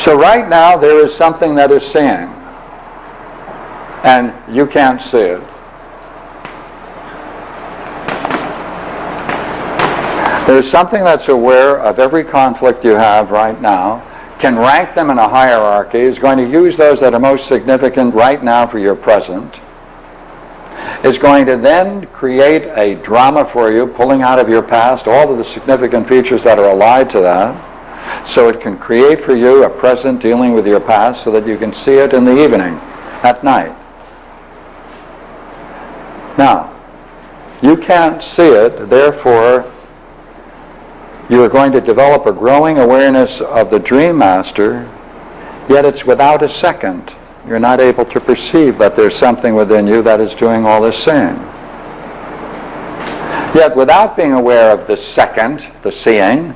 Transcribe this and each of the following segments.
So right now there is something that is seeing, and you can't see it. There's something that's aware of every conflict you have right now, can rank them in a hierarchy, is going to use those that are most significant right now for your present, is going to then create a drama for you, pulling out of your past all of the significant features that are allied to that, so it can create for you a present dealing with your past so that you can see it in the evening, at night. Now, you can't see it, therefore you are going to develop a growing awareness of the dream master, yet it's without a second. You're not able to perceive that there's something within you that is doing all this seeing. Yet without being aware of the second, the seeing,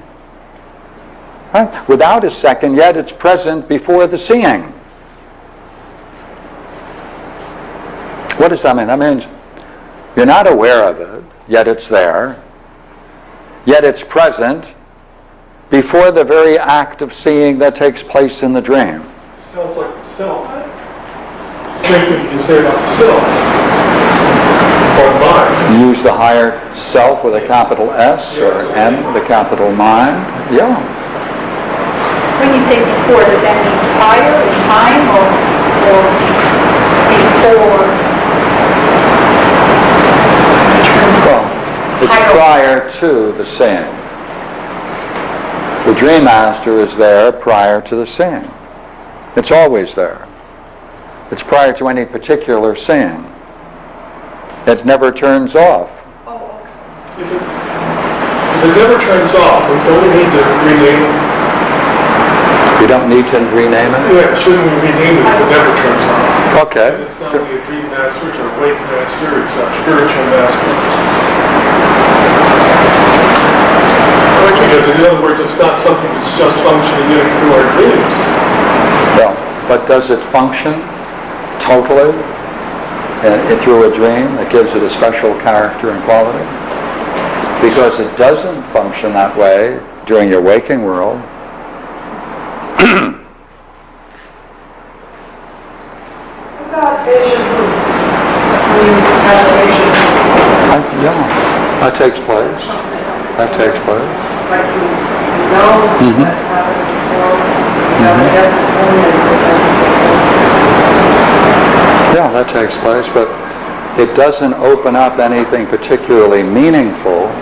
right? Without a second, yet it's present before the seeing. What does that mean? That means you're not aware of it, yet it's there. Yet it's present before the very act of seeing that takes place in the dream. Sounds like the self. Same thing you can say about the self. Or mind. You use the higher self with a capital S or M with a capital mind. Yeah. When you say before, does that mean higher in time or before? It's prior to the seeing. The dream master is there prior to the seeing. It's always there. It's prior to any particular seeing. It never turns off. If it never turns off, we don't need to rename it. You don't need to rename it? Yeah, shouldn't we rename it if it never turns off? Okay. It's not only a dream master, it's a wake master, it's a spiritual master. Because in other words, it's not something that's just functioning in through our dreams. No, but does it function totally through a dream that gives it a special character and quality? Because it doesn't function that way during your waking world. About vision? Yeah, that takes place. That takes place. Like he knows that's happened before. Yeah, that takes place, but it doesn't open up anything particularly meaningful.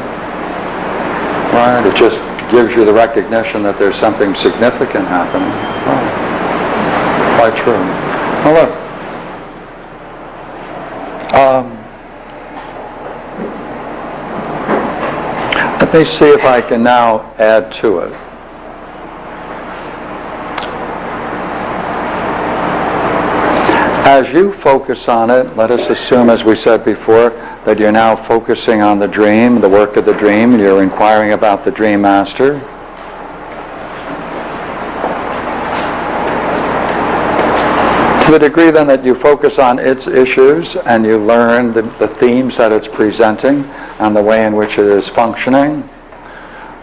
Right? It just gives you the recognition that there's something significant happening. Oh, quite true. Now look. Let me see if I can now add to it. As you focus on it, let us assume, as we said before, that you're now focusing on the dream, the work of the dream, and you're inquiring about the dream master. To the degree then that you focus on its issues and you learn the themes that it's presenting and the way in which it is functioning,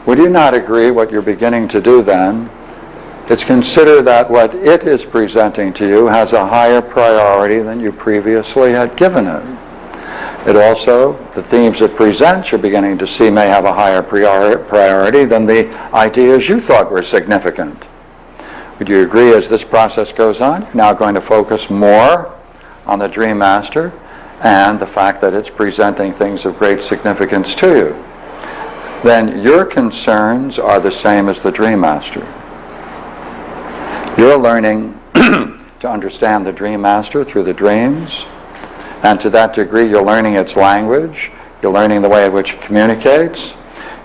would you not agree what you're beginning to do then is consider that what it is presenting to you has a higher priority than you previously had given it. It also, the themes it presents you're beginning to see may have a higher priority than the ideas you thought were significant. Would you agree as this process goes on, you're now going to focus more on the dream master and the fact that it's presenting things of great significance to you? Then your concerns are the same as the dream master. You're learning to understand the dream master through the dreams, and to that degree you're learning its language, you're learning the way in which it communicates.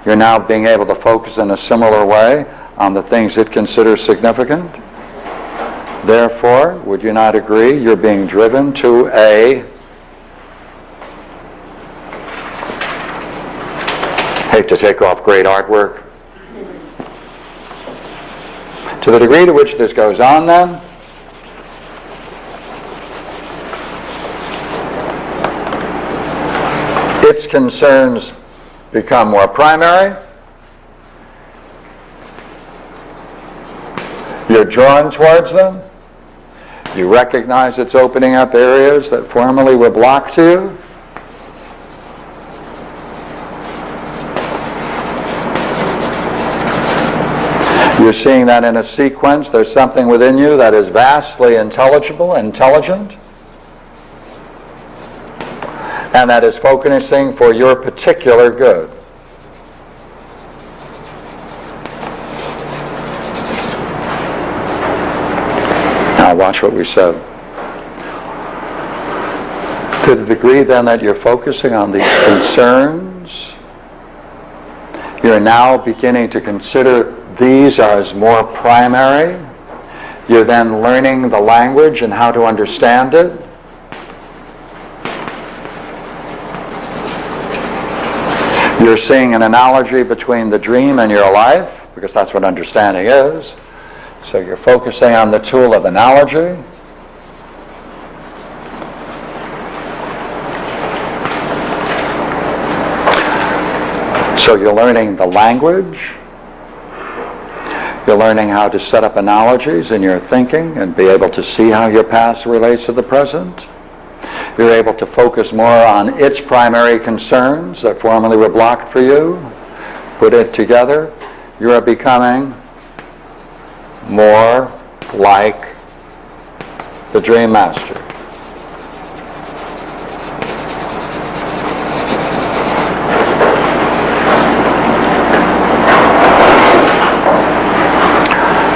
You're now being able to focus in a similar way on the things it considers significant. Therefore, would you not agree you're being driven to a, hate to take off great artwork, to the degree to which this goes on then, its concerns become more primary. You're drawn towards them. You recognize it's opening up areas that formerly were blocked to you. You're seeing that in a sequence. There's something within you that is vastly intelligible, intelligent, and that is focusing for your particular good. Now watch what we said. To the degree then that you're focusing on these concerns, you're now beginning to consider these as more primary. You're then learning the language and how to understand it. You're seeing an analogy between the dream and your life, because that's what understanding is. So you're focusing on the tool of analogy. So you're learning the language. You're learning how to set up analogies in your thinking and be able to see how your past relates to the present. You're able to focus more on its primary concerns that formerly were blocked for you. Put it together. You are becoming more like the Dream Master.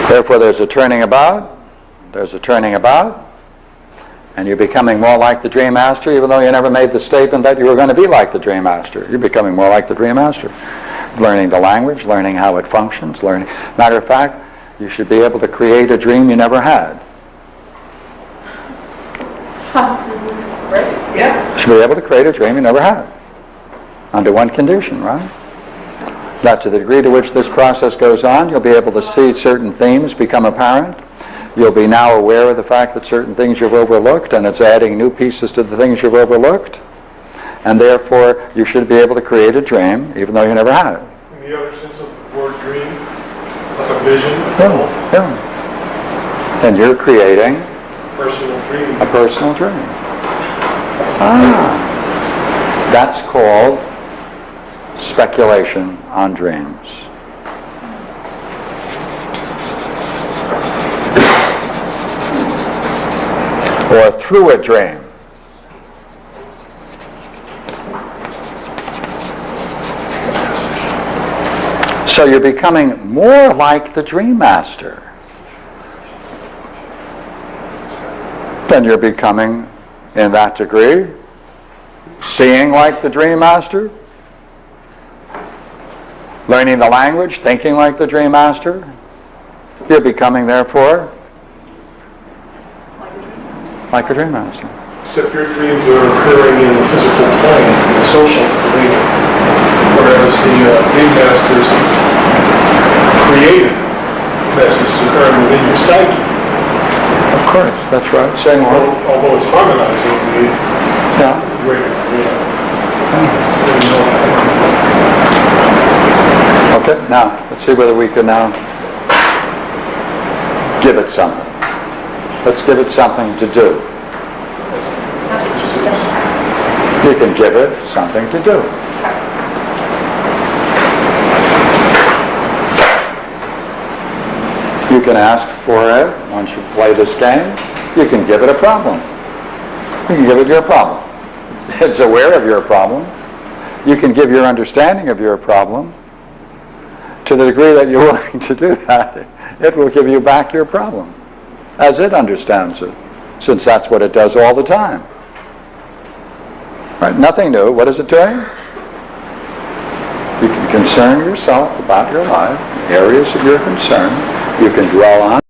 Therefore, there's a turning about, and you're becoming more like the Dream Master, even though you never made the statement that you were going to be like the Dream Master. You're becoming more like the Dream Master. Learning the language, learning how it functions, learning. Matter of fact, you should be able to create a dream you never had. Right? Yeah. You should be able to create a dream you never had. Under one condition, right? That to the degree to which this process goes on, you'll be able to see certain themes become apparent. You'll be now aware of the fact that certain things you've overlooked, and it's adding new pieces to the things you've overlooked. And therefore, you should be able to create a dream, even though you never had it. In the other sense of the word dream, like a vision, Yeah. And you're creating personal dream. a personal dream. That's called speculation on dreams. Or through a dream. So you're becoming more like the Dream Master than you're becoming in that degree. Seeing like the Dream Master, learning the language, thinking like the Dream Master. You're becoming, therefore, like a Dream Master. Except your dreams are occurring in the physical plane, in the social arena, whereas the Dream Master's creative message is occurring within your psyche. Of course, that's right. Say more. Although it's harmonizing the greater arena. Okay, now, let's see whether we can now give it something. Let's give it something to do. You can give it something to do. You can ask for it once you play this game. You can give it a problem. You can give it your problem. It's aware of your problem. You can give your understanding of your problem. To the degree that you're willing to do that, it will give you back your problem as it understands it, since that's what it does all the time. Right? Nothing new. What is it doing? You can concern yourself about your life, areas of your concern. You can dwell on